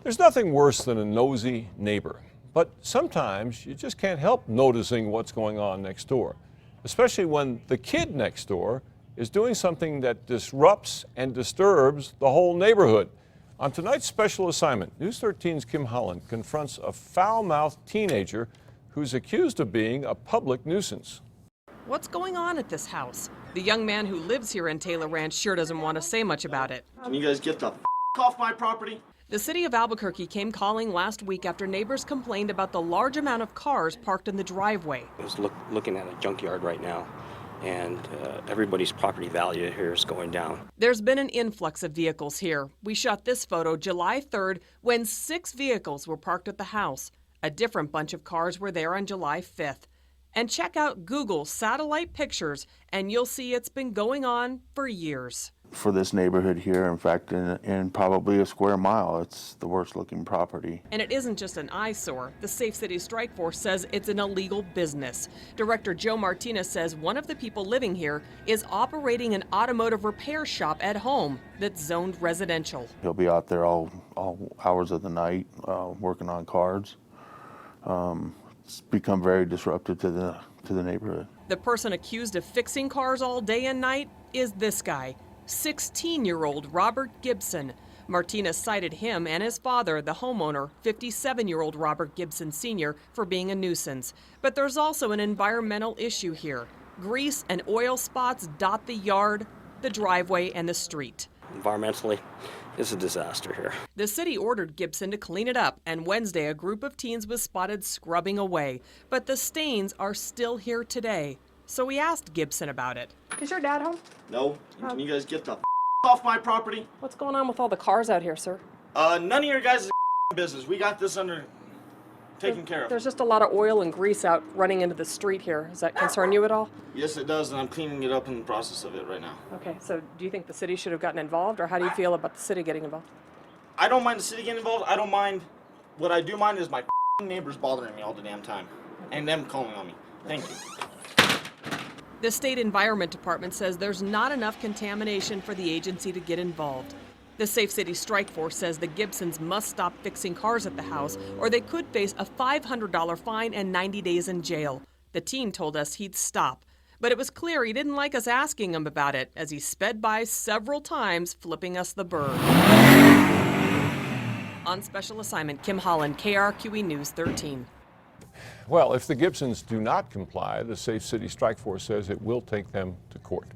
There's nothing worse than a nosy neighbor, but sometimes you just can't help noticing what's going on next door, especially when the kid next door is doing something that disrupts and disturbs the whole neighborhood. On tonight's special assignment, News 13's Kim Holland confronts a foul-mouthed teenager who's accused of being a public nuisance. What's going on at this house? The young man who lives here in Taylor Ranch sure doesn't want to say much about it. Can you guys get the off my property? The city of Albuquerque came calling last week after neighbors complained about the large amount of cars parked in the driveway. I was looking at a junkyard right now, and everybody's property value here is going down. There's been an influx of vehicles here. We shot this photo July 3rd when 6 vehicles were parked at the house. A different bunch of cars were there on July 5th. And check out Google satellite pictures, and you'll see it's been going on for years. For this neighborhood here, in fact, in probably a square mile, it's the worst looking property. And it isn't just an eyesore. The Safe City Strike Force says it's an illegal business. Director Joe Martinez says one of the people living here is operating an automotive repair shop at home that's zoned residential. He'll be out there all hours of the night working on cars. It's become very disruptive to the neighborhood. The person accused of fixing cars all day and night is this guy, 16-year-old Robert Gibson. Martinez cited him and his father, the homeowner, 57-year-old Robert Gibson Sr., for being a nuisance. But there's also an environmental issue here. Grease and oil spots dot the yard, the driveway, and the street. Environmentally, it's a disaster here. The city ordered Gibson to clean it up, and Wednesday a group of teens was spotted scrubbing away. But the stains are still here today. So we asked Gibson about it. Is your dad home? No. Can you guys get the off my property? What's going on with all the cars out here, sir? None of your guys' business. We got this taken care of. There's just a lot of oil and grease out running into the street here. Does that concern you at all? Yes, it does, and I'm cleaning it up in the process of it right now. Okay, so do you think the city should have gotten involved, or how do you feel about the city getting involved? I don't mind the city getting involved. I don't mind. What I do mind is my neighbors bothering me all the damn time, and them calling on me. Thank you. The State Environment Department says there's not enough contamination for the agency to get involved. The Safe City Strike Force says the Gibsons must stop fixing cars at the house, or they could face a $500 fine and 90 days in jail. The teen told us he'd stop, but it was clear he didn't like us asking him about it as he sped by several times, flipping us the bird. On special assignment, Kim Holland, KRQE News 13. Well, if the Gibsons do not comply, the Safe City Strike Force says it will take them to court.